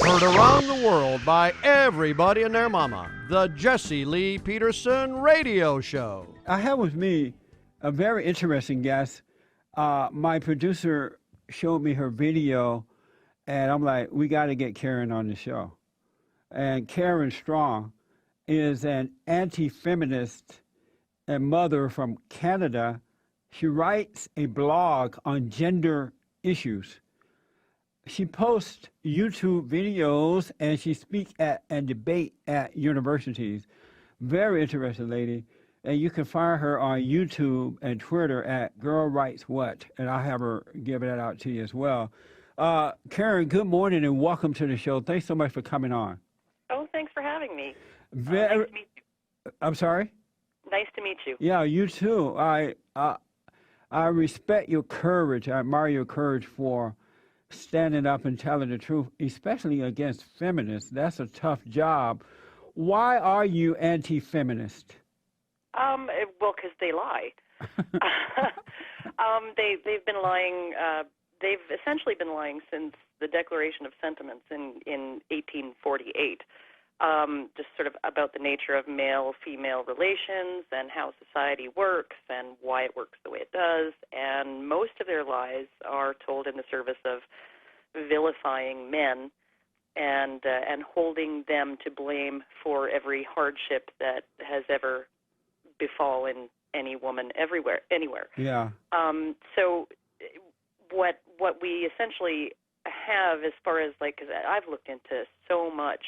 Heard around the world by everybody and their mama. The Jesse Lee Peterson Radio Show. I have with me a very interesting guest. My producer showed me her video, and I'm like, we got to get Karen on the show. And Karen Straughan is an anti-feminist and mother from Canada. She writes a blog on gender issues. She posts YouTube videos, and she speaks at and debate at universities. Very interesting lady. And you can find her on YouTube and Twitter at Girl Writes What, and I'll have her give that out to you as well. Karen, good morning and welcome to the show. Thanks so much for coming on. Oh, thanks for having me. Nice to meet you. I'm sorry? Nice to meet you. Yeah, you too. I respect your courage. I admire your courage for standing up and telling the truth, especially against feminists. That's a tough job. Why are you anti-feminist? Well, because they lie. They've been lying. They've essentially been lying since the Declaration of Sentiments in 1848. Just sort of about the nature of male-female relations and how society works and why it works the way it does. And most of their lies are told in the service of vilifying men and holding them to blame for every hardship that has ever befallen any woman anywhere. Yeah. So what we essentially have, as far as because I've looked into so much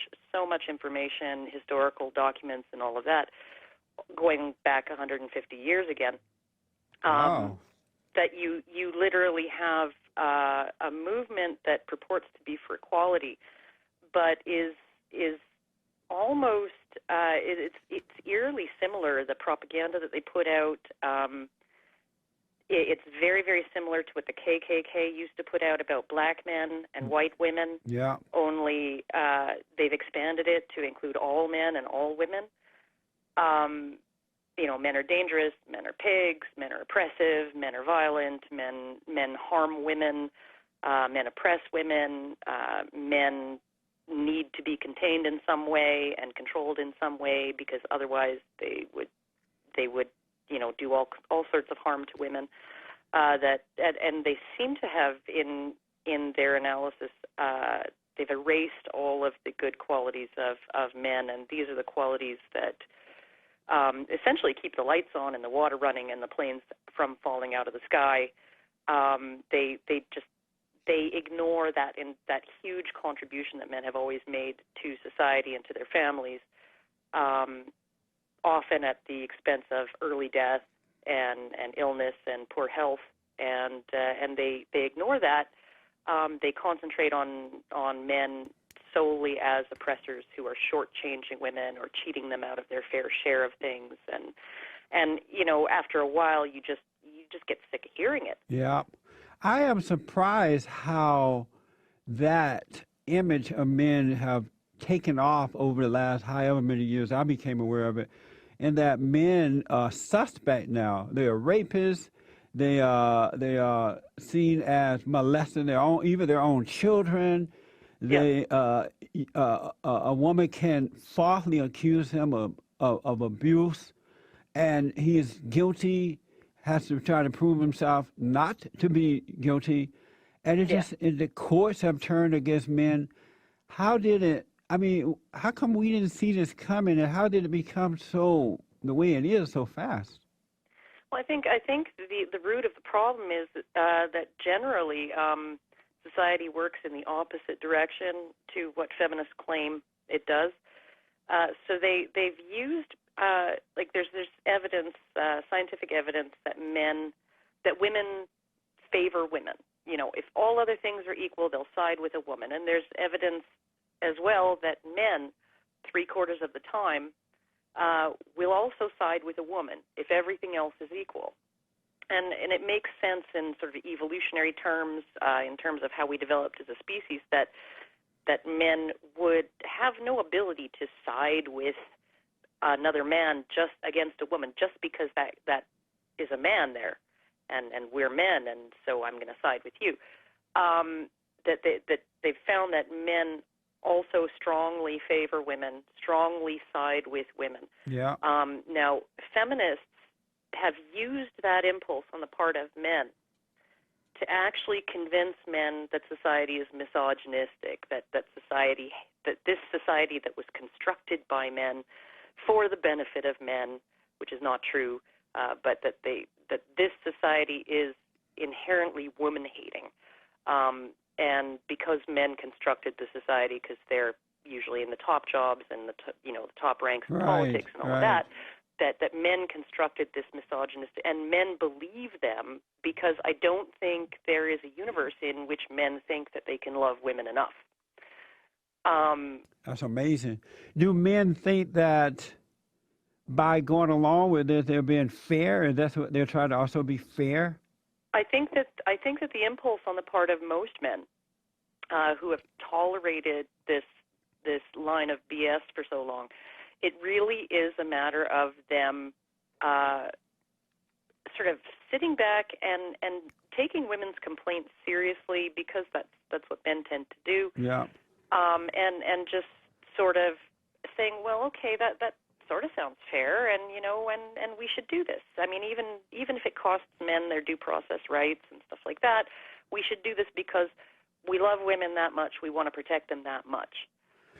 information, historical documents, and all of that, going back 150 years again. Wow. That you literally have a movement that purports to be for equality, but is almost it's eerily similar. The propaganda that they put out. It's very, very similar to what the KKK used to put out about black men and white women. Yeah. Only they've expanded it to include all men and all women. Men are dangerous, men are pigs, men are oppressive, men are violent, men harm women, men oppress women, men need to be contained in some way and controlled in some way because otherwise they would do all sorts of harm to women. And they seem to have in their analysis they've erased all of the good qualities of men, and these are the qualities that essentially keep the lights on and the water running and the planes from falling out of the sky. They ignore that huge contribution that men have always made to society and to their families. Often at the expense of early death and illness and poor health, and they ignore that. They concentrate on men solely as oppressors who are shortchanging women or cheating them out of their fair share of things, and after a while you just get sick of hearing it. Yeah, I am surprised how that image of men have taken off over the last however many years I became aware of it. And that men are suspect now. They are rapists. They are seen as molesting even their own children. They a woman can falsely accuse him of abuse, and he is guilty. Has to try to prove himself not to be guilty, and the courts have turned against men. How did it? I mean, how come we didn't see this coming, and how did it become so the way it is so fast? Well, I think the root of the problem is that generally society works in the opposite direction to what feminists claim it does. So they've used there's evidence, scientific evidence that women favor women. If all other things are equal, they'll side with a woman, and there's evidence as well that men, 3/4 of the time, will also side with a woman if everything else is equal. And it makes sense in sort of evolutionary terms, in terms of how we developed as a species, that men would have no ability to side with another man just against a woman just because that is a man there, and we're men, and so I'm going to side with you. That they've found that men also strongly favor women, strongly side with women. Yeah. Now, feminists have used that impulse on the part of men to actually convince men that society is misogynistic, that this society that was constructed by men for the benefit of men, which is not true, but that this society is inherently woman-hating. And because men constructed the society, because they're usually in the top jobs and the top ranks in politics and all of that men constructed this misogynist, and men believe them because I don't think there is a universe in which men think that they can love women enough. That's amazing. Do men think that by going along with this, they're being fair, and that's what they're trying to also be fair? I think that the impulse on the part of most men who have tolerated this line of BS for so long, it really is a matter of them sort of sitting back and taking women's complaints seriously, because that's what men tend to do. Yeah. And just sort of saying, well, okay, that sort of sounds fair, and and we should do this. I mean, even if it costs men their due process rights and stuff like that, we should do this because we love women that much. We want to protect them that much.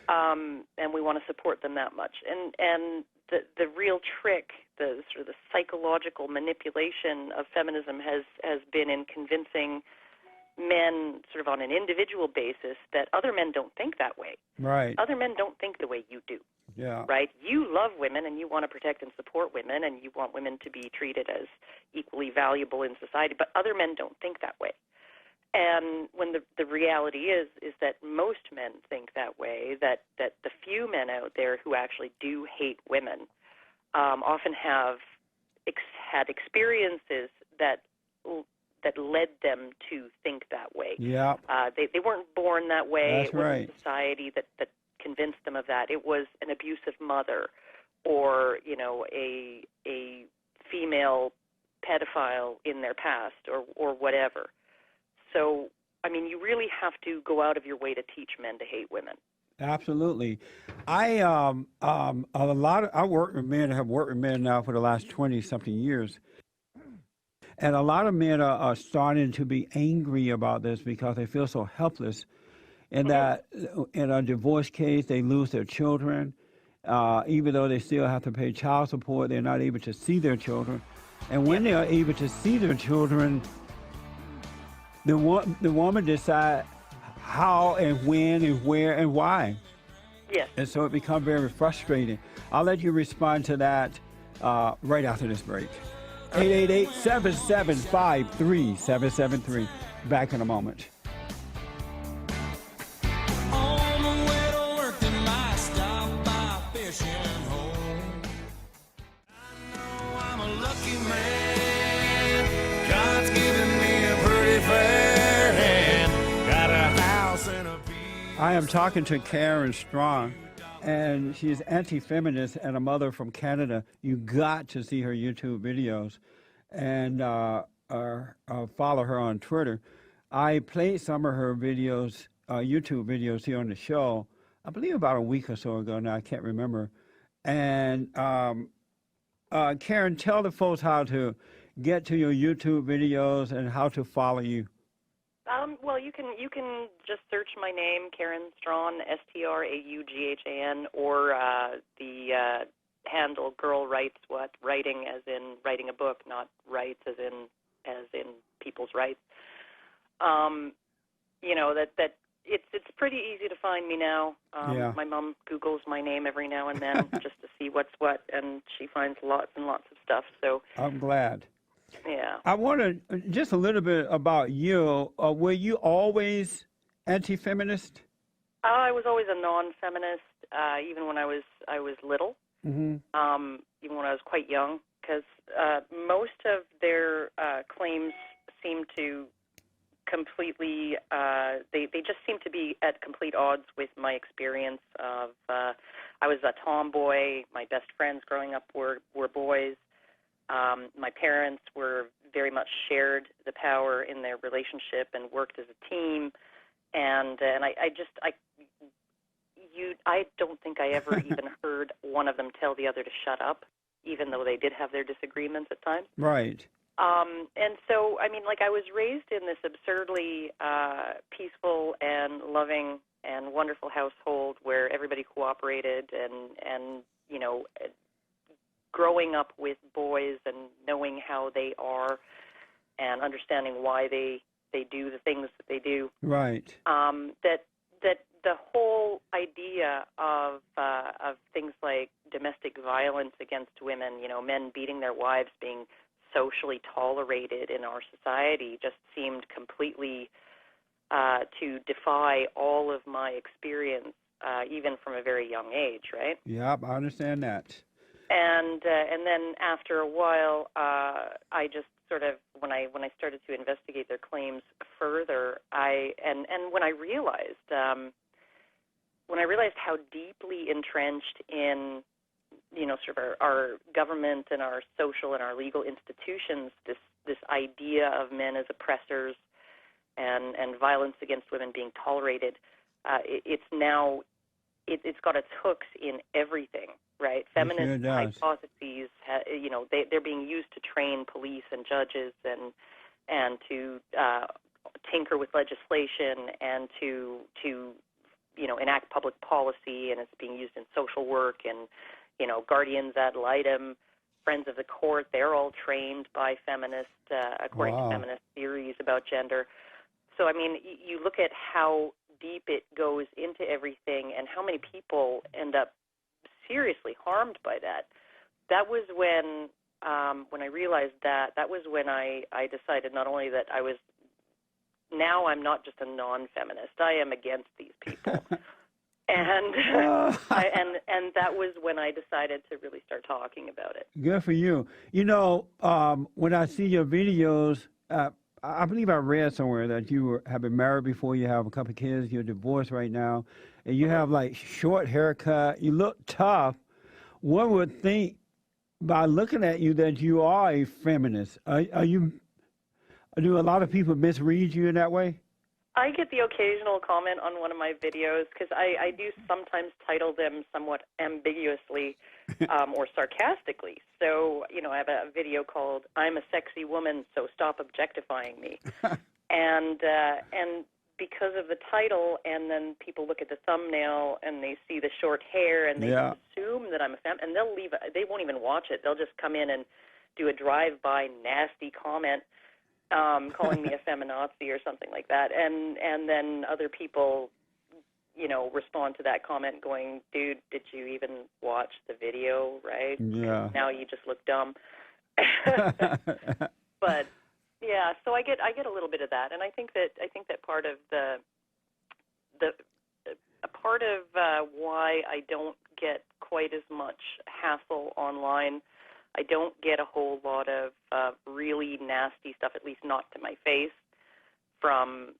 And we want to support them that much. And the real trick, the sort of the psychological manipulation of feminism has been in convincing men sort of on an individual basis that other men don't think that way. Right. Other men don't think the way you do. Yeah. Right? You love women and you want to protect and support women and you want women to be treated as equally valuable in society, but other men don't think that way. And when the reality is that most men think that way, that the few men out there who actually do hate women often have had experiences that led them to think that way. Yeah. They weren't born that way. That's it wasn't right. society that convinced them of that. It was an abusive mother, or a female pedophile in their past, or whatever. So, I mean, you really have to go out of your way to teach men to hate women. Absolutely. I work with men, have worked with men now for the last 20-something years. And a lot of men are starting to be angry about this because they feel so helpless. And that in a divorce case, they lose their children. Even though they still have to pay child support, they're not able to see their children. And when they are able to see their children, the woman decides how and when and where and why. Yes. And so it becomes very frustrating. I'll let you respond to that right after this break. 888-775-3773. Back in a moment. On the way to work, they might stop by a fishing hole. I know I'm a lucky man. God's given me a pretty fair hand. Got a house and a piece. I am talking to Karen Straughan, and she's anti-feminist and a mother from Canada. You got to see her YouTube videos and follow her on Twitter. I played some of her videos, YouTube videos here on the show, I believe about a week or so ago now, I can't remember. And Karen, tell the folks how to get to your YouTube videos and how to follow you. Well, you can just search my name, Karen Straughan, Straughan, or the handle "Girl Writes What," writing as in writing a book, not rights as in people's rights. That it's pretty easy to find me now. Yeah. My mom Googles my name every now and then just to see what's what, and she finds lots and lots of stuff. So I'm glad. yeah. I want to just a little bit about you. Were you always anti-feminist? I was always a non-feminist, even when I was little. Mm-hmm. Even when I was quite young, because most of their claims seem to completely, they just seem to be at complete odds with my experience of, I was a tomboy, my best friends growing up were boys, my parents were very much shared the power in their relationship and worked as a team, and I don't think I ever even heard one of them tell the other to shut up, even though they did have their disagreements at times. Right. And so, I mean, like, I was raised in this absurdly peaceful and loving and wonderful household where everybody cooperated, and you know, growing up with boys and knowing how they are and understanding why they do the things that they do. Right. That the whole idea of things like domestic violence against women, you know, men beating their wives, being socially tolerated in our society, just seemed completely to defy all of my experience, even from a very young age, right? Yep, I understand that. And then after a while, I just sort of, when I started to investigate their claims further, and when I realized how deeply entrenched in, you know, sort of our government and our social and our legal institutions, this idea of men as oppressors and violence against women being tolerated, it's got its hooks in everything, right? Feminist hypotheses, you know, they're being used to train police and judges and to tinker with legislation and to you know, enact public policy, and it's being used in social work and, you know, guardians ad litem, friends of the court, they're all trained by feminists, according to feminist theories about gender. So, I mean, you look at how deep it goes into everything and how many people end up seriously harmed by that. That was when I realized that was when I decided not only that now I'm not just a non-feminist, I am against these people. And and that was when I decided to really start talking about it. Good for you. You know, when I see your videos, I believe I read somewhere that you have been married before, you have a couple of kids, you're divorced right now, and you have like short haircut, you look tough. One would think by looking at you that you are a feminist. Do a lot of people misread you in that way? I get the occasional comment on one of my videos because I do sometimes title them somewhat ambiguously or sarcastically. So, you know, I have a video called "I'm a Sexy Woman, So Stop Objectifying Me." and because of the title, and then people look at the thumbnail and they see the short hair and they assume that I'm a femme, and they won't even watch it. They'll just come in and do a drive-by nasty comment calling me a feminazi or something like that, and then other people, you know, respond to that comment going, "Dude, did you even watch the video, right? Yeah. Now you just look dumb." But yeah, so I get a little bit of that, and I think that part of a part of why I don't get quite as much hassle online. I don't get a whole lot of really nasty stuff, at least not to my face, from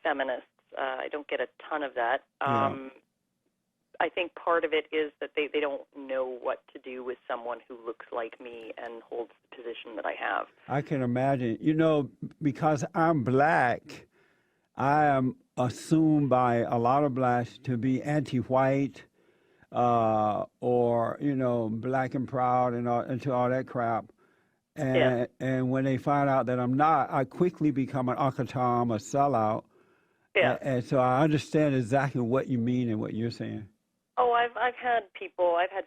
feminists. I don't get a ton of that. I think part of it is that they don't know what to do with someone who looks like me and holds the position that I have. I can imagine. You know, because I'm black, I am assumed by a lot of blacks to be anti-white, or, you know, black and proud and all that crap. And when they find out that I'm not, I quickly become an akatam, a sellout. Yeah. And so I understand exactly what you mean and what you're saying. Oh, I've had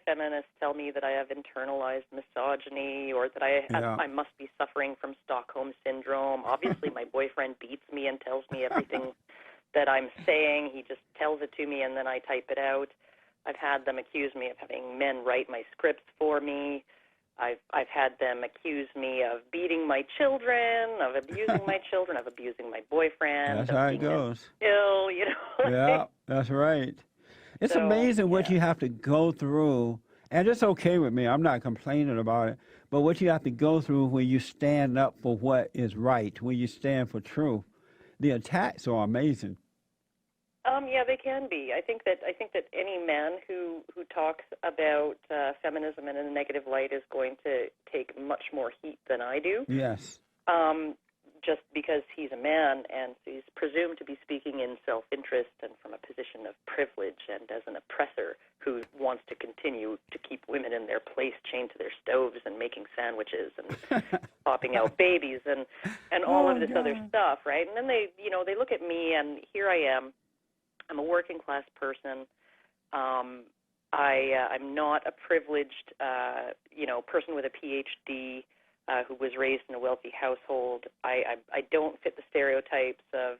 feminists tell me that I have internalized misogyny, or that I must be suffering from Stockholm syndrome. Obviously, my boyfriend beats me and tells me everything that I'm saying. He just tells it to me and then I type it out. I've had them accuse me of having men write my scripts for me. I've had them accuse me of beating my children, of abusing my children, of abusing my boyfriend. That's how it goes. Ill, you know. Yeah, that's right. It's amazing what you have to go through, and it's okay with me. I'm not complaining about it, but what you have to go through when you stand up for what is right, when you stand for truth. The attacks are amazing. Yeah, they can be. I think that any man who talks about feminism in a negative light is going to take much more heat than I do. Yes. just because he's a man and he's presumed to be speaking in self-interest and from a position of privilege and as an oppressor who wants to continue to keep women in their place, chained to their stoves and making sandwiches and popping out babies and all of this other stuff, right? And then they look at me, and here I am. I'm a working class person. I'm not a privileged, person with a PhD who was raised in a wealthy household. I don't fit the stereotypes of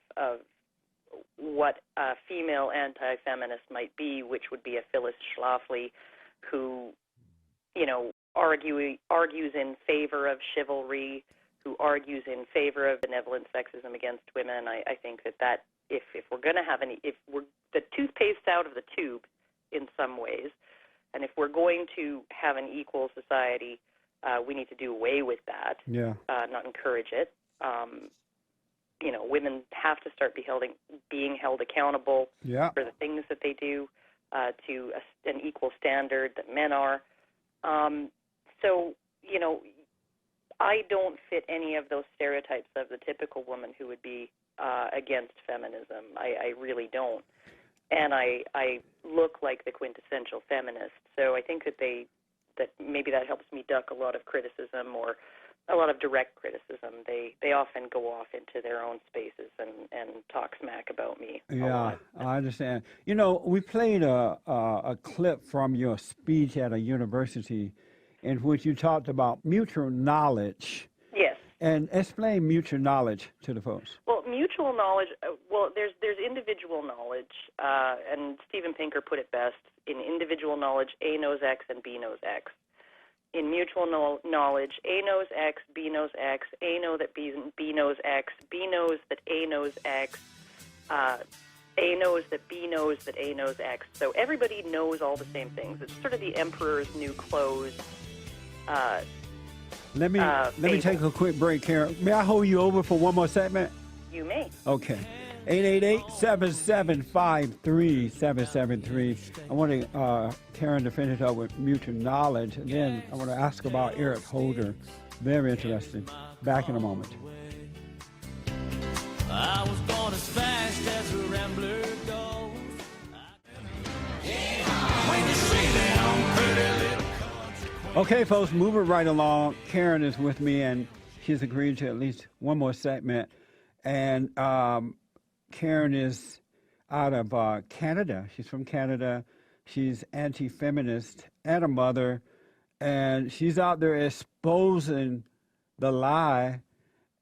what a female anti-feminist might be, which would be a Phyllis Schlafly who, argues in favor of chivalry, who argues in favor of benevolent sexism against women. I think that if we're going to have if we're the toothpaste out of the tube in some ways, and if we're going to have an equal society, we need to do away with that, not encourage it. Women have to start being held accountable for the things that they do to an equal standard that men are. I don't fit any of those stereotypes of the typical woman who would be against feminism. I really don't. And I look like the quintessential feminist. So I think that maybe that helps me duck a lot of criticism or a lot of direct criticism. They often go off into their own spaces and talk smack about me. Yeah, I understand. We played a clip from your speech at a university in which you talked about mutual knowledge. Yes. And explain mutual knowledge to the folks. Well, mutual knowledge, there's individual knowledge, and Steven Pinker put it best. In individual knowledge, A knows X and B knows X. In mutual knowledge, A knows X, B knows X, A knows that B knows X, B knows that A knows X, A knows that B knows that A knows X. So everybody knows all the same things. It's sort of the emperor's new clothes. Let me take a quick break, Karen. May I hold you over for one more segment? You may. Okay. 888-775-3773. I want Karen to finish up with mutual knowledge, and then I want to ask about Eric Holder. Very interesting. Back in a moment. I was born as fast as a rambler goes. When you see them pretty little country. Okay, folks, moving right along. Karen is with me, and she's agreed to at least one more segment. And Karen is out of Canada. She's from Canada. She's anti-feminist and a mother. And she's out there exposing the lie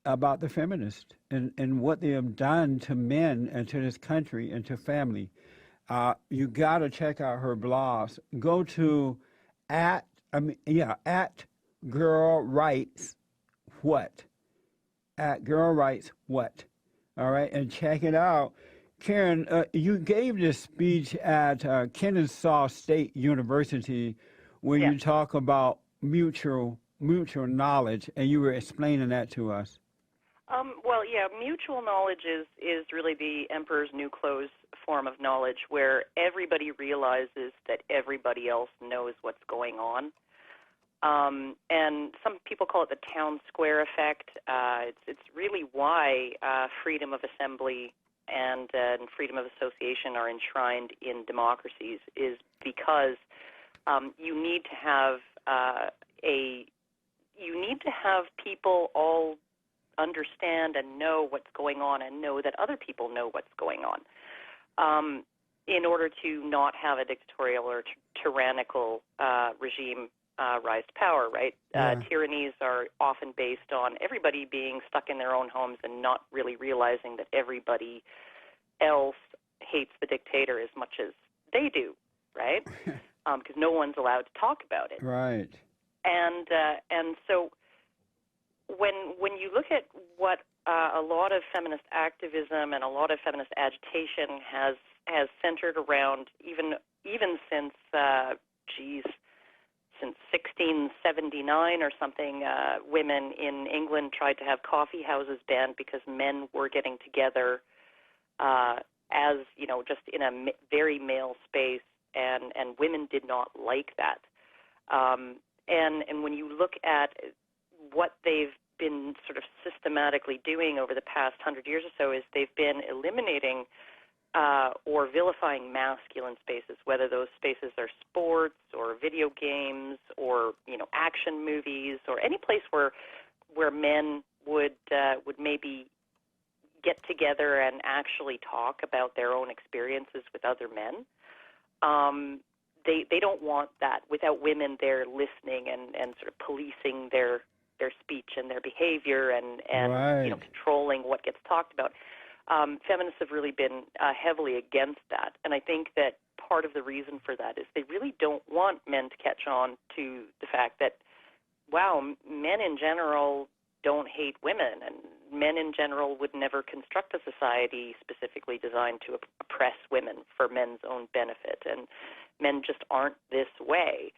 about the feminists and what they have done to men and to this country and to family. You got to check out her blogs. Go to at Girl Rights What. At Girl Rights What. All right, and check it out. Karen, you gave this speech at Kennesaw State University where you talk about mutual knowledge, and you were explaining that to us. Mutual knowledge is really the emperor's new clothes form of knowledge where everybody realizes that everybody else knows what's going on. And some people call it the town square effect. It's really why freedom of assembly and freedom of association are enshrined in democracies, is because you need to have people all understand and know what's going on and know that other people know what's going on in order to not have a dictatorial or tyrannical regime rise to power, right? Tyrannies are often based on everybody being stuck in their own homes and not really realizing that everybody else hates the dictator as much as they do, right? Because no one's allowed to talk about it. Right. And so when you look at what a lot of feminist activism and a lot of feminist agitation has centered around, even since since 1679 or something, women in England tried to have coffee houses banned because men were getting together as, just in a very male space, and women did not like that. And when you look at what they've been sort of systematically doing over the past 100 years or so is they've been eliminating or vilifying masculine spaces, whether those spaces are sports or video games or action movies or any place where men would maybe get together and actually talk about their own experiences with other men. They don't want that without women there listening and sort of policing their speech and their behavior and Right. controlling what gets talked about. Feminists have really been heavily against that, and I think that part of the reason for that is they really don't want men to catch on to the fact that, wow, men in general don't hate women, and men in general would never construct a society specifically designed to oppress women for men's own benefit, and men just aren't this way.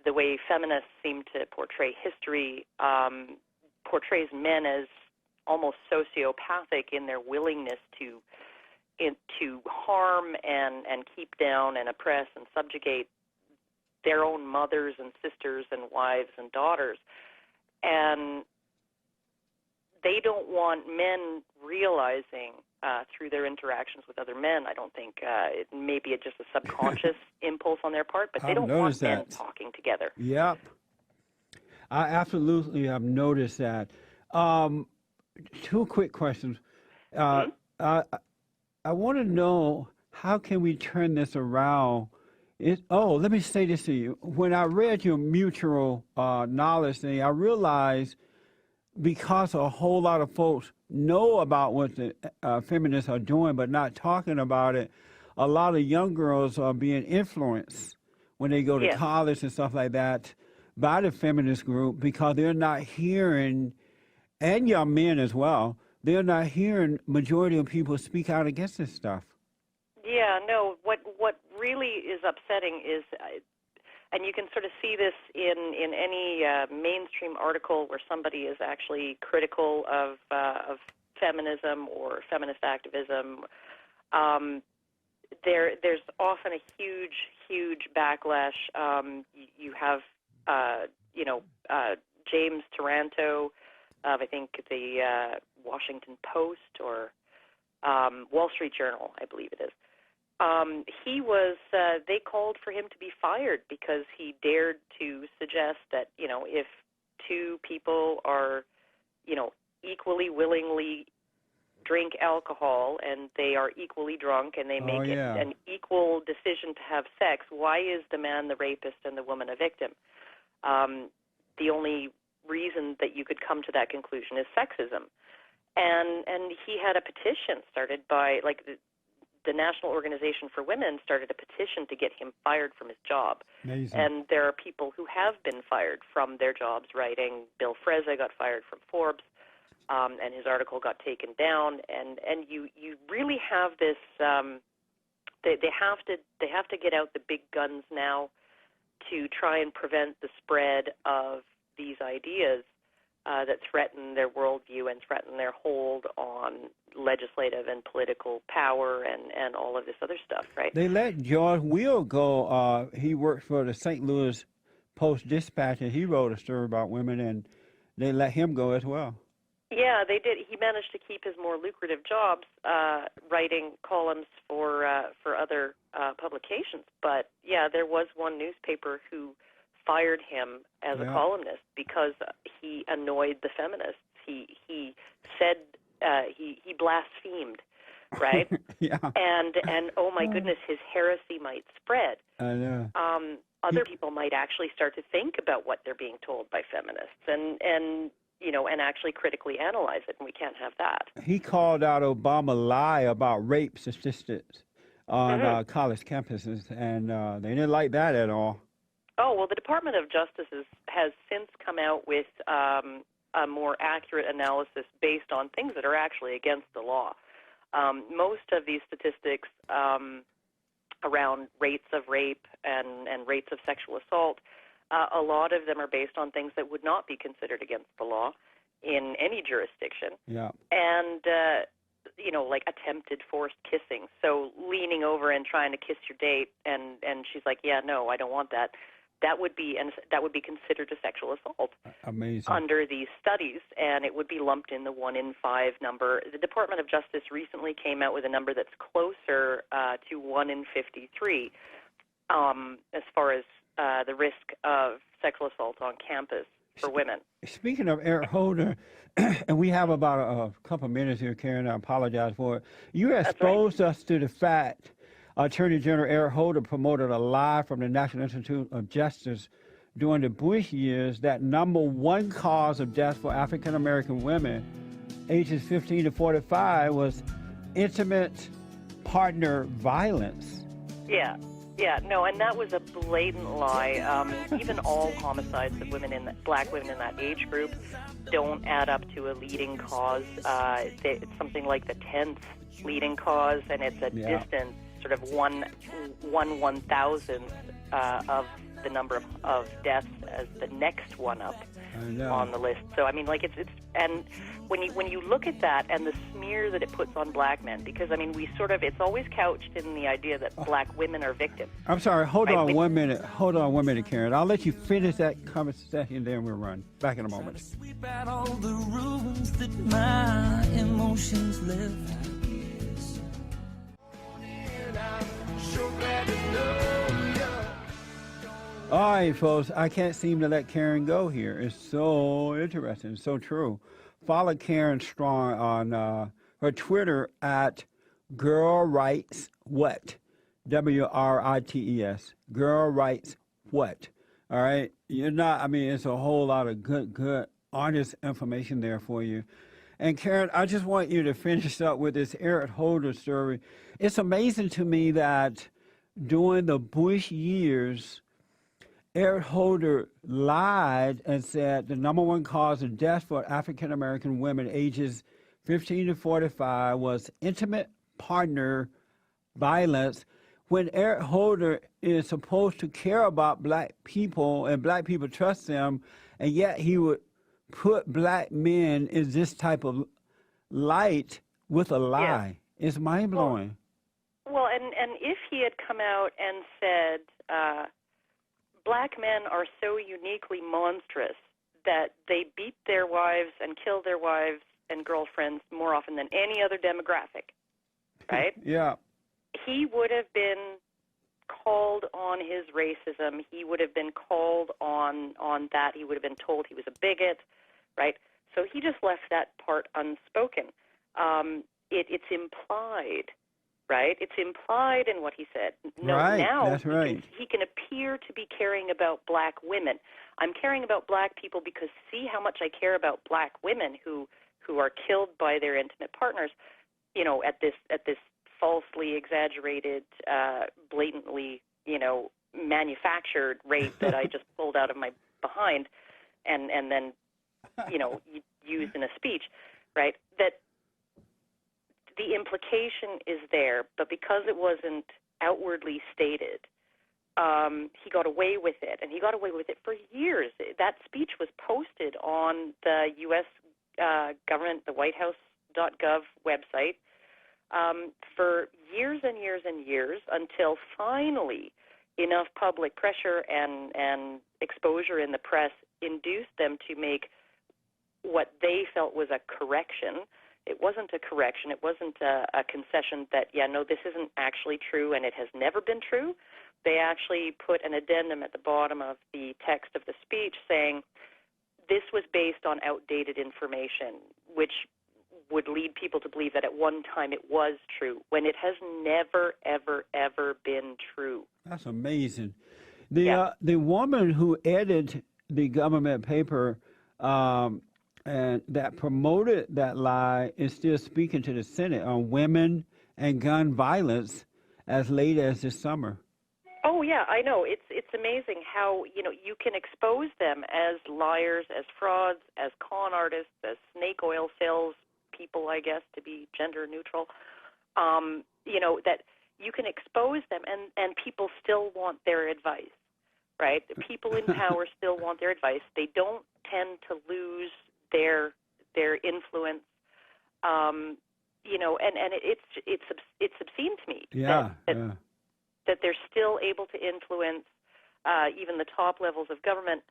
The way feminists seem to portray history portrays men as almost sociopathic in their willingness to harm and keep down and oppress and subjugate their own mothers and sisters and wives and daughters. And they don't want men realizing through their interactions with other men, I don't think, it may be just a subconscious impulse on their part, but they don't want men talking together. Yep. I absolutely have noticed that. Two quick questions. I want to know, how can we turn this around? Let me say this to you. When I read your mutual knowledge thing, I realized because a whole lot of folks know about what the feminists are doing but not talking about it, a lot of young girls are being influenced when they go to college and stuff like that by the feminist group because they're not hearing, and young men as well, they're not hearing majority of people speak out against this stuff. Yeah, no, what really is upsetting is, and you can sort of see this in any mainstream article where somebody is actually critical of feminism or feminist activism, there's often a huge backlash. You have, James Taranto of, I think, the Washington Post or Wall Street Journal, I believe it is. He was, they called for him to be fired because he dared to suggest that, if two people are, equally willingly drink alcohol and they are equally drunk and they make an equal decision to have sex, why is the man the rapist and the woman a victim? The only reason that you could come to that conclusion is sexism. And he had a petition started by, the National Organization for Women started a petition to get him fired from his job. Amazing. And there are people who have been fired from their jobs writing. Bill Frezza got fired from Forbes, and his article got taken down. And you really have this. They have to get out the big guns now to try and prevent the spread of these ideas that threaten their worldview and threaten their hold on legislative and political power and all of this other stuff, right? They let George Will go. He worked for the St. Louis Post-Dispatch, and he wrote a story about women, and they let him go as well. Yeah, they did. He managed to keep his more lucrative jobs writing columns for other publications. But, yeah, there was one newspaper who fired him as a columnist because he annoyed the feminists. He said he blasphemed, right? And oh my goodness, his heresy might spread. I know. Other people might actually start to think about what they're being told by feminists and actually critically analyze it, and we can't have that. He called out Obama lie about rape statistics on college campuses, and they didn't like that at all. Oh, well, the Department of Justice has since come out with a more accurate analysis based on things that are actually against the law. Most of these statistics around rates of rape and rates of sexual assault, a lot of them are based on things that would not be considered against the law in any jurisdiction. Yeah. And, like attempted forced kissing. So leaning over and trying to kiss your date, and she's like, yeah, no, I don't want that. that would be considered a sexual assault. Amazing. Under these studies, and it would be lumped in the 1 in 5 number. The Department of Justice recently came out with a number that's closer to 1 in 53 as far as the risk of sexual assault on campus for women. Speaking of Eric Holder, and we have about a couple minutes here, Karen, I apologize for it. You exposed us to the fact Attorney General Eric Holder promoted a lie from the National Institute of Justice during the Bush years that number one cause of death for African American women ages 15 to 45 was intimate partner violence. Yeah, no, and that was a blatant lie. Even all homicides of women black women in that age group don't add up to a leading cause. It's something like the 10th leading cause, and it's a distant sort of 1/1000th of the number of deaths as the next one up on the list. So I mean, like it's and when you look at that and the smear that it puts on black men, because I mean it's always couched in the idea that black women are victims. I'm sorry, hold on 1 minute, Karen. I'll let you finish that conversation, then we'll run. Back in a moment. Sweep out all the ruins that my emotions left. All right, folks, I can't seem to let Karen go here. It's so interesting, so true. Follow Karen Straughan on her Twitter at Girl Writes What, WRITES, Girl Writes What. All right, it's a whole lot of good, honest information there for you. And Karen, I just want you to finish up with this Eric Holder story. It's amazing to me that during the Bush years, Eric Holder lied and said the number one cause of death for African American women ages 15 to 45 was intimate partner violence, when Eric Holder is supposed to care about black people and black people trust them, and yet he would put black men in this type of light with a lie. Yeah. It's mind-blowing. Well, and if he had come out and said, black men are so uniquely monstrous that they beat their wives and kill their wives and girlfriends more often than any other demographic, right? Yeah. He would have been called on his racism. He would have been called on that. He would have been told he was a bigot, right? So he just left that part unspoken. It's implied, right? It's implied in what he said. No, right, now that's right. He can appear to be caring about black women. I'm caring about black people because see how much I care about black women who are killed by their intimate partners, at this falsely exaggerated, blatantly, manufactured rate that I just pulled out of my behind and then, used in a speech, right? That the implication is there, but because it wasn't outwardly stated, he got away with it, and he got away with it for years. That speech was posted on the U.S. government, the WhiteHouse.gov website, for years and years and years, until finally enough public pressure and exposure in the press induced them to make what they felt was a correction. It wasn't a correction. It wasn't a concession that, this isn't actually true, and it has never been true. They actually put an addendum at the bottom of the text of the speech saying this was based on outdated information, which would lead people to believe that at one time it was true, when it has never, ever, ever been true. That's amazing. The woman who edited the government paper and that promoted that lie is still speaking to the Senate on women and gun violence as late as this summer. Oh, yeah, I know. It's amazing how, you can expose them as liars, as frauds, as con artists, as snake oil sales people, I guess, to be gender neutral, that you can expose them and people still want their advice, right? The people in power still want their advice. They don't tend to lose their influence, and it's obscene to me that they're still able to influence even the top levels of government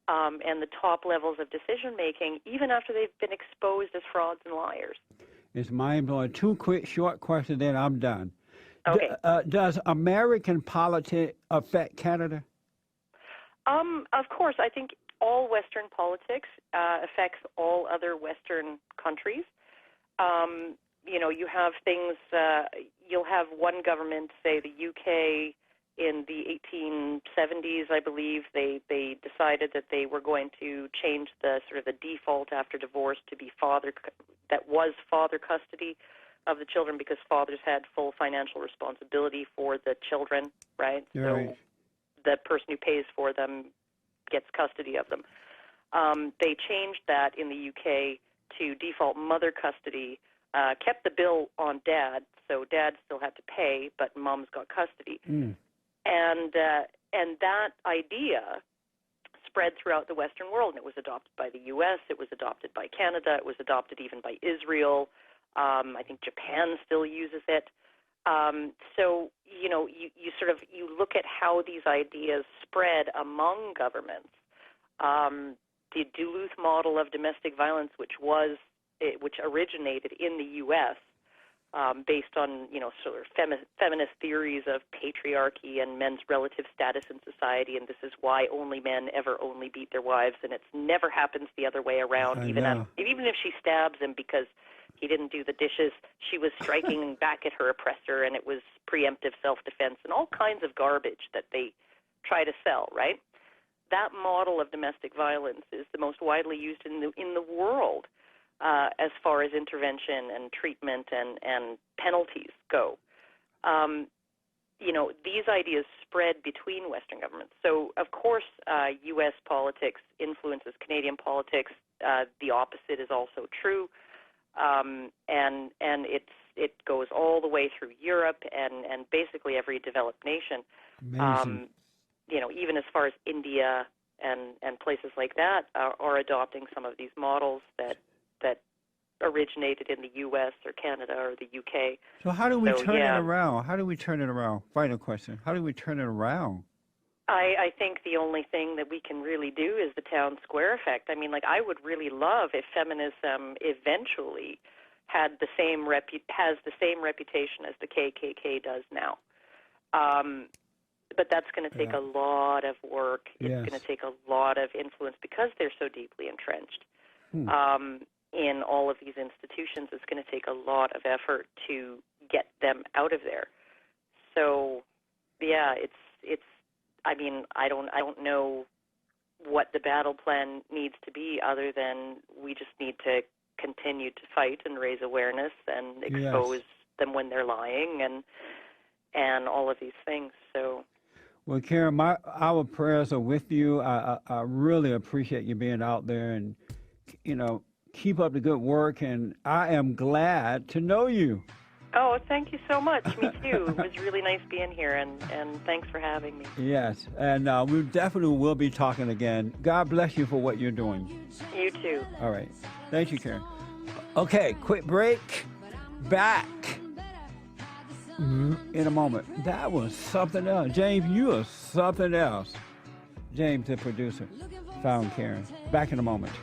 and the top levels of decision-making, even after they've been exposed as frauds and liars. It's mind-blowing. Two quick, short questions, then I'm done. Okay. Does American politics affect Canada? Of course, I think all Western politics affects all other Western countries. You have things, you'll have one government, say the UK, in the 1870s, I believe, they decided that they were going to change the sort of the default after divorce to be father custody of the children, because fathers had full financial responsibility for the children, right? Right. So the person who pays for them gets custody of them. They changed that in the UK to default mother custody, kept the bill on dad, so dad still had to pay, but mom's got custody. And that idea spread throughout the Western world, and it was adopted by the U.S., it was adopted by Canada, it was adopted even by Israel. I think Japan still uses it. So, you look at how these ideas spread among governments. The Duluth model of domestic violence, which originated in the U.S., based on, sort of feminist theories of patriarchy and men's relative status in society, and this is why only men ever only beat their wives, and it never happens the other way around. Even if she stabs him because he didn't do the dishes, she was striking back at her oppressor, and it was preemptive self-defense and all kinds of garbage that they try to sell, right? That model of domestic violence is the most widely used in the world. As far as intervention and treatment and penalties go. These ideas spread between Western governments. So, of course, U.S. politics influences Canadian politics. The opposite is also true. And it goes all the way through Europe and basically every developed nation. Amazing. Even as far as India and places like that are adopting some of these models that originated in the U.S. or Canada or the U.K. So how do we turn it around? How do we turn it around? Final question. How do we turn it around? I think the only thing that we can really do is the town square effect. I mean, I would really love if feminism eventually has the same reputation as the KKK does now. But that's going to take a lot of work. It's going to take a lot of influence because they're so deeply entrenched. In all of these institutions, it's going to take a lot of effort to get them out of there. So, it's. I mean, I don't know what the battle plan needs to be, other than we just need to continue to fight and raise awareness and expose them when they're lying and all of these things. So. Well, Karen, our prayers are with you. I really appreciate you being out there and, keep up the good work, and I am glad to know you. Oh, thank you so much. Me too. It was really nice being here, and thanks for having me. Yes, and we definitely will be talking again. God bless you for what you're doing. You too. All right. Thank you, Karen. Okay, quick break. Back in a moment. That was something else. James, you are something else. James, the producer, found Karen. Back in a moment.